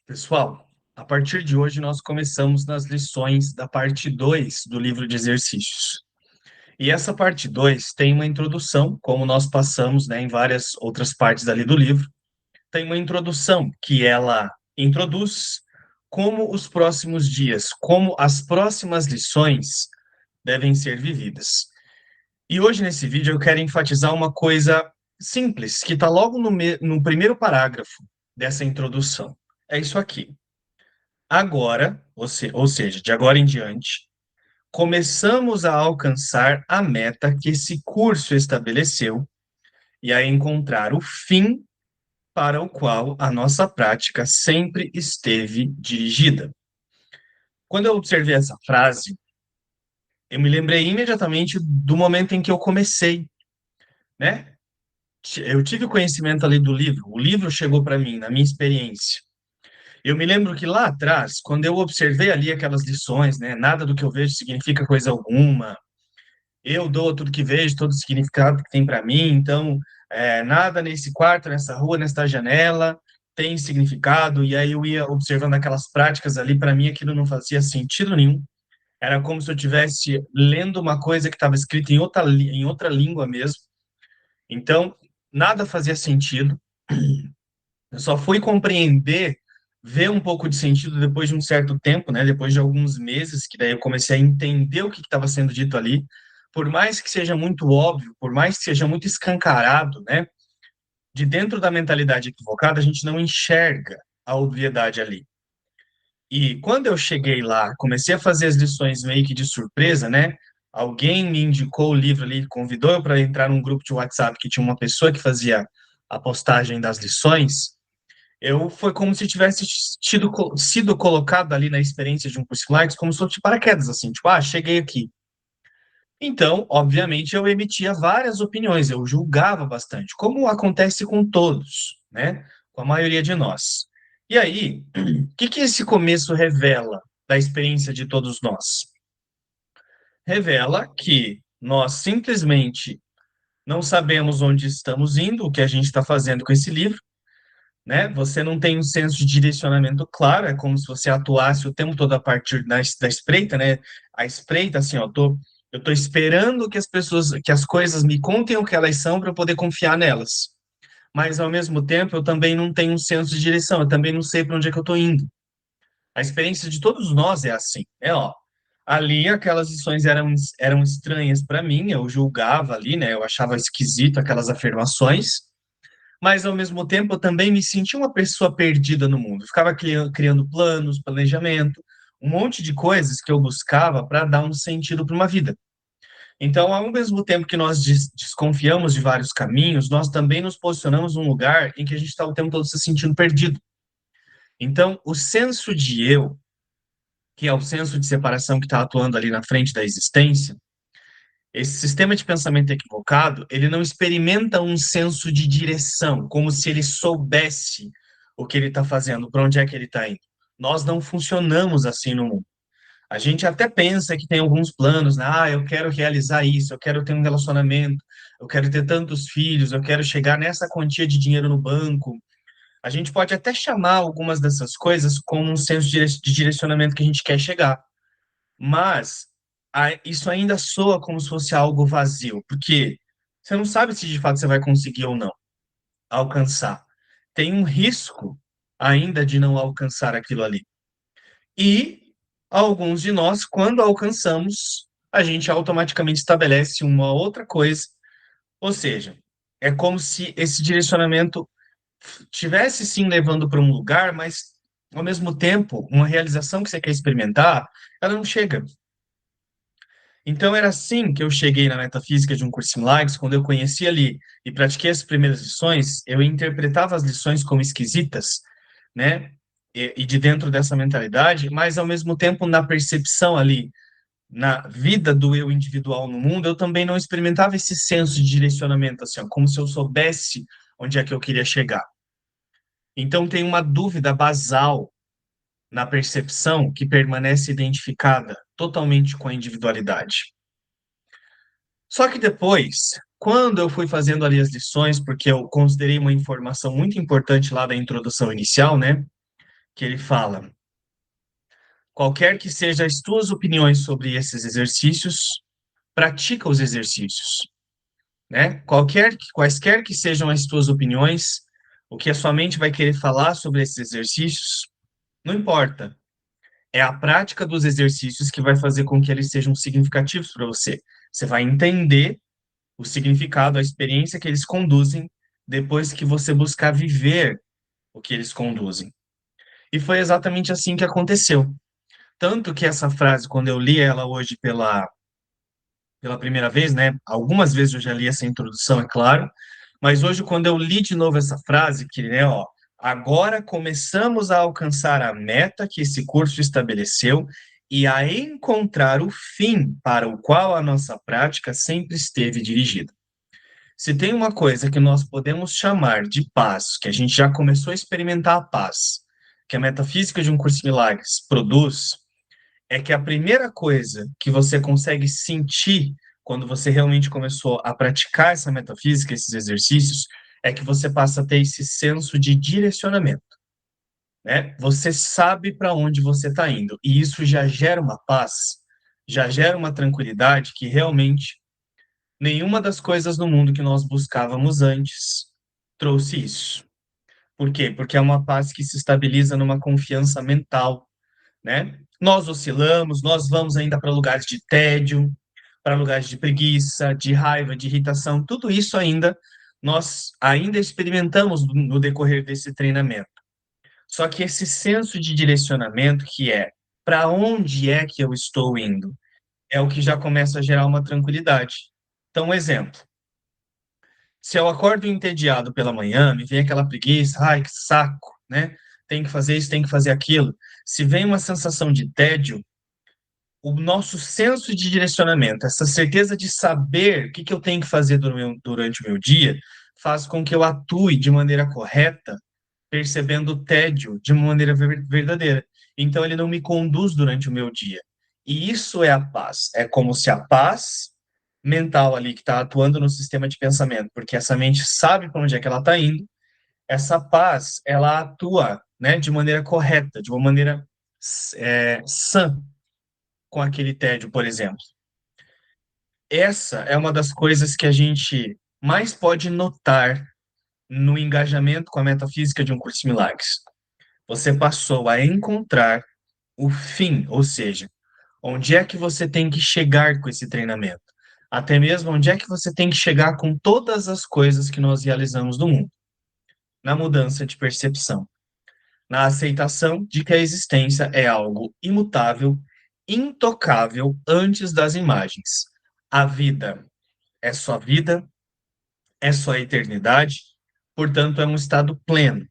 Pessoal, a partir de hoje nós começamos nas lições da parte 2 do livro de exercícios. E essa parte 2 tem uma introdução, como nós passamos, né, em várias outras partes ali do livro. Tem uma introdução que ela introduz como os próximos dias, como as próximas lições devem ser vividas. E hoje nesse vídeo eu quero enfatizar uma coisa simples, que está logo no primeiro parágrafo dessa introdução. É isso aqui. Agora, ou seja, de agora em diante, começamos a alcançar a meta que esse curso estabeleceu e a encontrar o fim para o qual a nossa prática sempre esteve dirigida. Quando eu observei essa frase, eu me lembrei imediatamente do momento em que eu comecei, né? Eu tive conhecimento ali do livro, o livro chegou para mim, na minha experiência. Eu me lembro que lá atrás, quando eu observei ali aquelas lições, né, nada do que eu vejo significa coisa alguma, eu dou tudo que vejo, todo o significado que tem para mim, então, nada nesse quarto, nessa rua, nessa janela tem significado, e aí eu ia observando aquelas práticas ali, para mim aquilo não fazia sentido nenhum, era como se eu estivesse lendo uma coisa que estava escrita em outra língua mesmo, então, nada fazia sentido, eu só fui compreender, ver um pouco de sentido depois de um certo tempo, né? Depois de alguns meses, que daí eu comecei a entender o que estava sendo dito ali. Por mais que seja muito óbvio, por mais que seja muito escancarado, né? De dentro da mentalidade equivocada, a gente não enxerga a obviedade ali. E quando eu cheguei lá, comecei a fazer as lições meio que de surpresa, né? Alguém me indicou o livro ali, convidou eu para entrar num grupo de WhatsApp que tinha uma pessoa que fazia a postagem das lições. Eu foi como se tivesse sido colocado ali na experiência de um curso Pilates, como se fosse de paraquedas, assim, tipo, cheguei aqui. Então, obviamente, eu emitia várias opiniões, eu julgava bastante, como acontece com todos, né? Com a maioria de nós. E aí, o que que esse começo revela da experiência de todos nós? Revela que nós simplesmente não sabemos onde estamos indo, o que a gente está fazendo com esse livro, né? Você não tem um senso de direcionamento claro, é como se você atuasse o tempo todo a partir da espreita, né? A espreita, assim, ó, eu tô esperando que as pessoas, que as coisas me contem o que elas são para eu poder confiar nelas. Mas, ao mesmo tempo, eu também não tenho um senso de direção, eu também não sei para onde é que eu tô indo. A experiência de todos nós é assim, ó. Ali, aquelas lições eram estranhas para mim, eu julgava ali, né? Eu achava esquisito aquelas afirmações, mas ao mesmo tempo eu também me sentia uma pessoa perdida no mundo. Ficava criando planos, planejamento, um monte de coisas que eu buscava para dar um sentido para uma vida. Então, ao mesmo tempo que nós desconfiamos de vários caminhos, nós também nos posicionamos num lugar em que a gente está o tempo todo se sentindo perdido. Então, o senso de eu, que é o senso de separação que está atuando ali na frente da existência, esse sistema de pensamento equivocado, ele não experimenta um senso de direção, como se ele soubesse o que ele está fazendo, para onde é que ele está indo. Nós não funcionamos assim no mundo. A gente até pensa que tem alguns planos, né? Eu quero realizar isso, eu quero ter um relacionamento, eu quero ter tantos filhos, eu quero chegar nessa quantia de dinheiro no banco. A gente pode até chamar algumas dessas coisas como um senso de direcionamento que a gente quer chegar. Mas isso ainda soa como se fosse algo vazio, porque você não sabe se de fato você vai conseguir ou não alcançar. Tem um risco ainda de não alcançar aquilo ali. E alguns de nós, quando alcançamos, a gente automaticamente estabelece uma outra coisa, ou seja, é como se esse direcionamento tivesse sim levando para um lugar, mas ao mesmo tempo, uma realização que você quer experimentar, ela não chega. Então, era assim que eu cheguei na metafísica de um curso em Lages, quando eu conheci ali e pratiquei as primeiras lições, eu interpretava as lições como esquisitas, né? E de dentro dessa mentalidade, mas ao mesmo tempo, na percepção ali, na vida do eu individual no mundo, eu também não experimentava esse senso de direcionamento, assim, ó, como se eu soubesse onde é que eu queria chegar. Então, tem uma dúvida basal na percepção que permanece identificada totalmente com a individualidade. Só que depois, quando eu fui fazendo ali as lições, porque eu considerei uma informação muito importante lá da introdução inicial, né? que ele fala: qualquer que sejam as tuas opiniões sobre esses exercícios, pratica os exercícios, né? Quaisquer que sejam as tuas opiniões, o que a sua mente vai querer falar sobre esses exercícios, não importa. É a prática dos exercícios que vai fazer com que eles sejam significativos para você. Você vai entender o significado, a experiência que eles conduzem depois que você buscar viver o que eles conduzem. E foi exatamente assim que aconteceu. Tanto que essa frase, quando eu li ela hoje pela primeira vez, né? Algumas vezes eu já li essa introdução, é claro, mas hoje, quando eu li de novo essa frase, que, né, ó, agora começamos a alcançar a meta que esse curso estabeleceu e a encontrar o fim para o qual a nossa prática sempre esteve dirigida. Se tem uma coisa que nós podemos chamar de paz, que a gente já começou a experimentar a paz, que a metafísica de um curso de milagres produz, é que a primeira coisa que você consegue sentir quando você realmente começou a praticar essa metafísica, esses exercícios, é que você passa a ter esse senso de direcionamento, né? Você sabe para onde você está indo, e isso já gera uma paz, já gera uma tranquilidade que realmente nenhuma das coisas no mundo que nós buscávamos antes trouxe isso. Por quê? Porque é uma paz que se estabiliza numa confiança mental, né? Nós oscilamos, nós vamos ainda para lugares de tédio, para lugares de preguiça, de raiva, de irritação, tudo isso ainda nós ainda experimentamos no decorrer desse treinamento. Só que esse senso de direcionamento que é para onde é que eu estou indo, é o que já começa a gerar uma tranquilidade. Então, um exemplo, se eu acordo entediado pela manhã, me vem aquela preguiça, ai, que saco, né? Tem que fazer isso, tem que fazer aquilo. Se vem uma sensação de tédio, o nosso senso de direcionamento, essa certeza de saber o que que eu tenho que fazer durante o meu dia, faz com que eu atue de maneira correta, percebendo o tédio de uma maneira verdadeira. Então, ele não me conduz durante o meu dia. E isso é a paz. É como se a paz mental ali que está atuando no sistema de pensamento, porque essa mente sabe para onde é que ela está indo, essa paz, ela atua, né, de maneira correta, de uma maneira sã com aquele tédio, por exemplo. Essa é uma das coisas que a gente mais pode notar no engajamento com a metafísica de um curso de milagres. Você passou a encontrar o fim, ou seja, onde é que você tem que chegar com esse treinamento? Até mesmo onde é que você tem que chegar com todas as coisas que nós realizamos no mundo? Na mudança de percepção, na aceitação de que a existência é algo imutável, intocável antes das imagens. A vida é só vida, é só eternidade, portanto, é um estado pleno.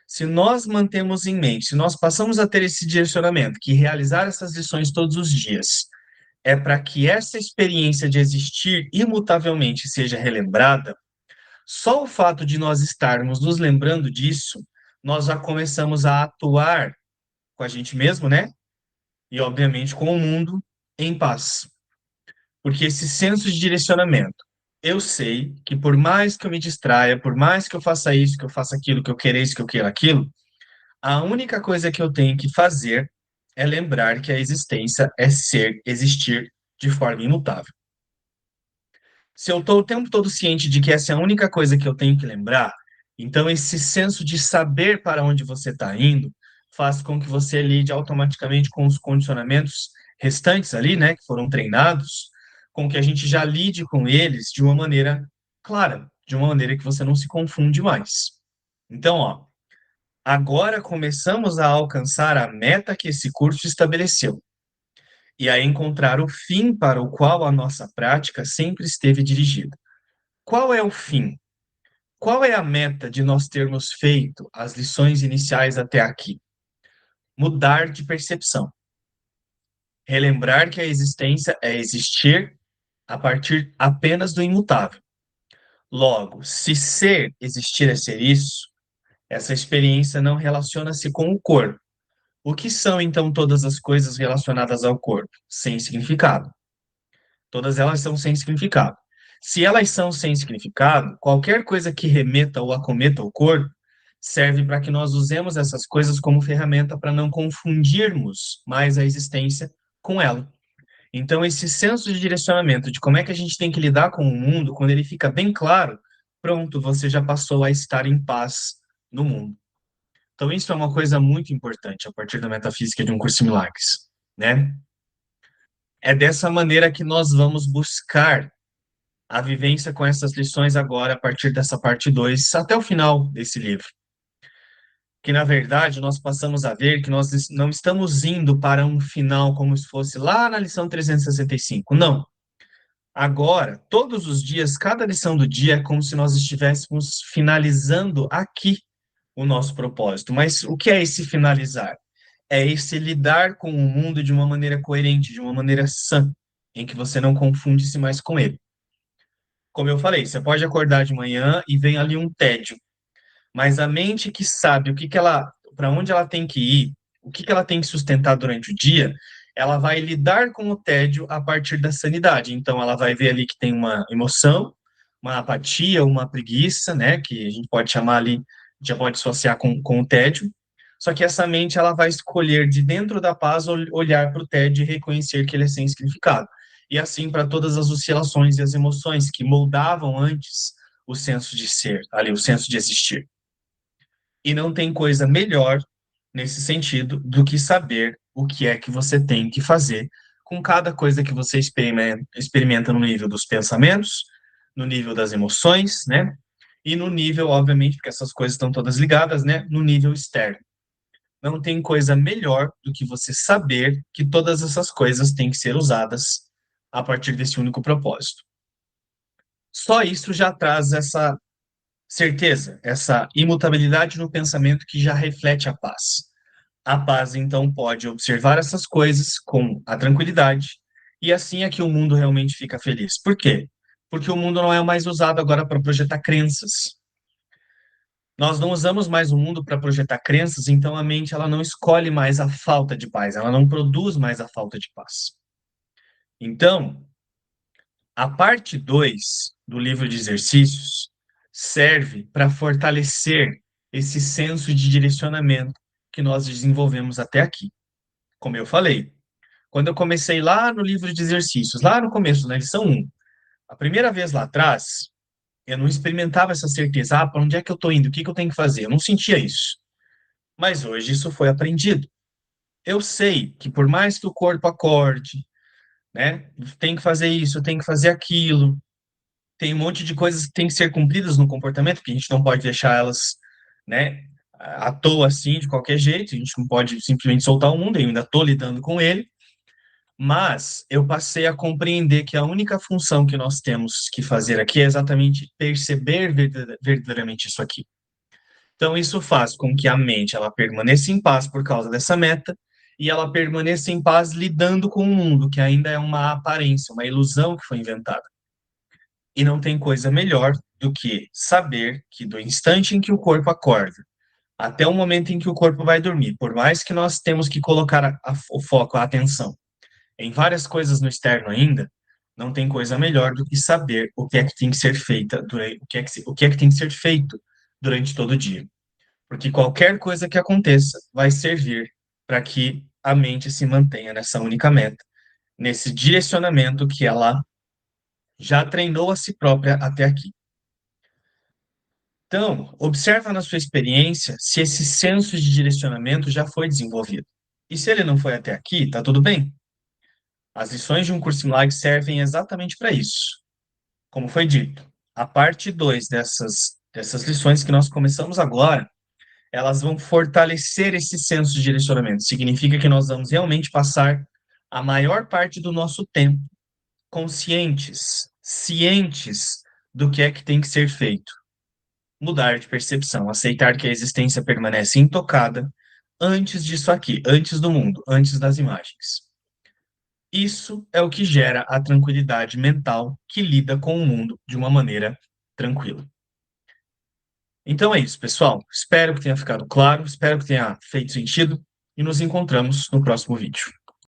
Se nós mantemos em mente, se nós passamos a ter esse direcionamento, que realizar essas lições todos os dias é para que essa experiência de existir imutavelmente seja relembrada, só o fato de nós estarmos nos lembrando disso, nós já começamos a atuar com a gente mesmo, né? E, obviamente, com o mundo em paz. Porque esse senso de direcionamento, eu sei que por mais que eu me distraia, por mais que eu faça isso, que eu faça aquilo, que eu queira isso, que eu queira aquilo, a única coisa que eu tenho que fazer é lembrar que a existência é ser, existir de forma imutável. Se eu estou o tempo todo ciente de que essa é a única coisa que eu tenho que lembrar, então esse senso de saber para onde você está indo faz com que você lide automaticamente com os condicionamentos restantes ali, né, que foram treinados, com que a gente já lide com eles de uma maneira clara, de uma maneira que você não se confunde mais. Então, ó, agora começamos a alcançar a meta que esse curso estabeleceu e a encontrar o fim para o qual a nossa prática sempre esteve dirigida. Qual é o fim? Qual é a meta de nós termos feito as lições iniciais até aqui? Mudar de percepção. Relembrar que a existência é existir a partir apenas do imutável. Logo, se ser existir é ser isso, essa experiência não relaciona-se com o corpo. O que são, então, todas as coisas relacionadas ao corpo? Sem significado. Todas elas são sem significado. Se elas são sem significado, qualquer coisa que remeta ou acometa o corpo serve para que nós usemos essas coisas como ferramenta para não confundirmos mais a existência com ela. Então, esse senso de direcionamento, de como é que a gente tem que lidar com o mundo, quando ele fica bem claro, pronto, você já passou a estar em paz no mundo. Então, isso é uma coisa muito importante a partir da metafísica de Um Curso em Milagres, né? É dessa maneira que nós vamos buscar a vivência com essas lições agora, a partir dessa parte 2 até o final desse livro. Que, na verdade, nós passamos a ver que nós não estamos indo para um final como se fosse lá na lição 365. Não. Agora, todos os dias, cada lição do dia é como se nós estivéssemos finalizando aqui o nosso propósito. Mas o que é esse finalizar? É esse lidar com o mundo de uma maneira coerente, de uma maneira sã, em que você não confunde-se mais com ele. Como eu falei, você pode acordar de manhã e vem ali um tédio, mas a mente que sabe o que que ela, para onde ela tem que ir, o que que ela tem que sustentar durante o dia, ela vai lidar com o tédio a partir da sanidade. Então, ela vai ver ali que tem uma emoção, uma apatia, uma preguiça, né, que a gente pode chamar ali, já pode associar com o tédio. Só que essa mente ela vai escolher de dentro da paz olhar para o tédio e reconhecer que ele é sem significado. E assim para todas as oscilações e as emoções que moldavam antes o senso de ser, ali o senso de existir. E não tem coisa melhor nesse sentido do que saber o que é que você tem que fazer com cada coisa que você experimenta no nível dos pensamentos, no nível das emoções, né? E no nível, obviamente, porque essas coisas estão todas ligadas, né? No nível externo. Não tem coisa melhor do que você saber que todas essas coisas têm que ser usadas a partir desse único propósito. Só isso já traz essa certeza, essa imutabilidade no pensamento que já reflete a paz. A paz, então, pode observar essas coisas com a tranquilidade, e assim é que o mundo realmente fica feliz. Por quê? Porque o mundo não é mais usado agora para projetar crenças. Nós não usamos mais o mundo para projetar crenças, então a mente ela não escolhe mais a falta de paz, ela não produz mais a falta de paz. Então, a parte 2 do livro de exercícios serve para fortalecer esse senso de direcionamento que nós desenvolvemos até aqui. Como eu falei, quando eu comecei lá no livro de exercícios, lá no começo, na lição 1, a primeira vez lá atrás, eu não experimentava essa certeza, para onde é que eu estou indo, o que que eu tenho que fazer? Eu não sentia isso. Mas hoje isso foi aprendido. Eu sei que por mais que o corpo acorde, né, tem que fazer isso, tem que fazer aquilo, tem um monte de coisas que tem que ser cumpridas no comportamento, que a gente não pode deixar elas, né, à toa assim, de qualquer jeito, a gente não pode simplesmente soltar o mundo, eu ainda estou lidando com ele, mas eu passei a compreender que a única função que nós temos que fazer aqui é exatamente perceber verdadeiramente isso aqui. Então, isso faz com que a mente ela permaneça em paz por causa dessa meta e ela permaneça em paz lidando com o mundo, que ainda é uma aparência, uma ilusão que foi inventada. E não tem coisa melhor do que saber que do instante em que o corpo acorda até o momento em que o corpo vai dormir, por mais que nós temos que colocar o foco, a atenção em várias coisas no externo ainda, não tem coisa melhor do que saber o que é que tem que ser feita, o que é que tem que ser feito durante todo o dia. Porque qualquer coisa que aconteça vai servir para que a mente se mantenha nessa única meta, nesse direcionamento que ela já treinou a si própria até aqui. Então, observa na sua experiência se esse senso de direcionamento já foi desenvolvido. E se ele não foi até aqui, está tudo bem. As lições de Um Curso em Milagres servem exatamente para isso. Como foi dito, a parte 2 dessas lições que nós começamos agora, elas vão fortalecer esse senso de direcionamento. Significa que nós vamos realmente passar a maior parte do nosso tempo conscientes, cientes do que é que tem que ser feito. Mudar de percepção, aceitar que a existência permanece intocada antes disso aqui, antes do mundo, antes das imagens. Isso é o que gera a tranquilidade mental que lida com o mundo de uma maneira tranquila. Então é isso, pessoal. Espero que tenha ficado claro, espero que tenha feito sentido e nos encontramos no próximo vídeo.